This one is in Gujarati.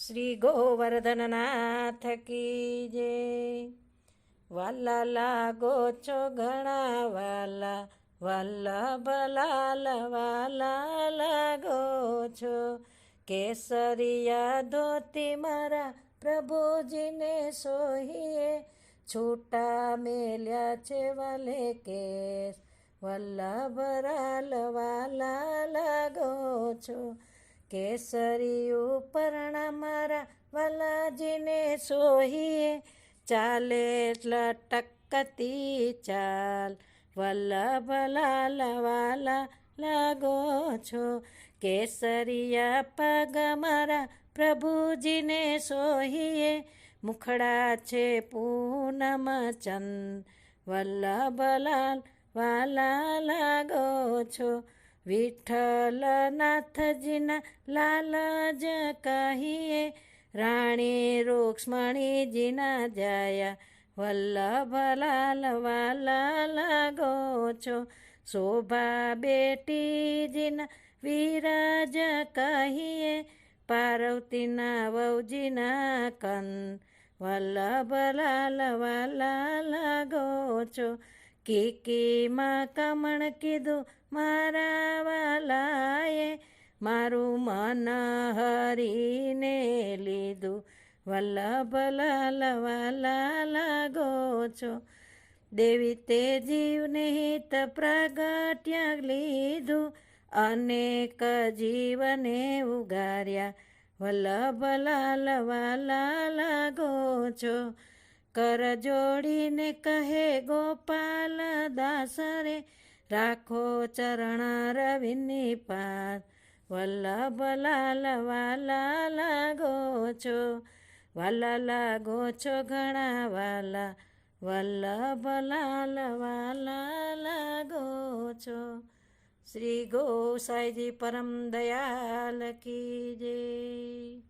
શ્રી ગોવર્ધનનાથ કી જય. વાલા લાગો છો ઘણા વાલા, વલ્લભલાલ વાલા લાગો છો. કેસરિયા ધોતી મારા પ્રભુજીને સોહીએ, છૂટા મેલ્યા છે વાલે કેસ, વલ્લભલાલ વાલા લાગો છો. કેસરી ઉપરણા મારા વાલાજીને સોહીએ, ચાલે લટકતી ચાલ, વલ્લભલાલ વાલા લાગો છો. કેસરિયા પગ મારા પ્રભુજીને સોહીએ, મુખડા છે પૂનમ ચંદ, વલ્લભલાલ વાલા લાગો છો. વિઠ્ઠલનાથજીના લાલ જ કહીએ, રાણી રૂક્ષ્મણીજીના જયા, વલ્લભલાલ વાલા લાગો છો. શોભા બેટીજીના વિરાજ કહીએ, પાર્વતીના વહુજીના કંદ, વલ્લભલાલ વાલા લાગો છો. કીકીમાં કમણ કીધું મારા વાલાએ, મારું મન હરીને લીધું, વલ્લભલાલ વાલા લાગો છો. દેવી તે જીવને હિત પ્રગટ્યા લીધું, અનેક જીવને ઉગાર્યા, વલ્લભલાલ વાલા લાગો છો. કર જોડીને કહે ગોપાલ દાસ રે, રાખો ચરણ રવિની પાસ, વલ્લભલાલ વાલા લાગો છો. વાલા લાગો છો ઘણા વાલા, વલ્લભલાલ વાલા લાગો છો. શ્રી ગોસાઈજી પરમ દયાલ કી જય.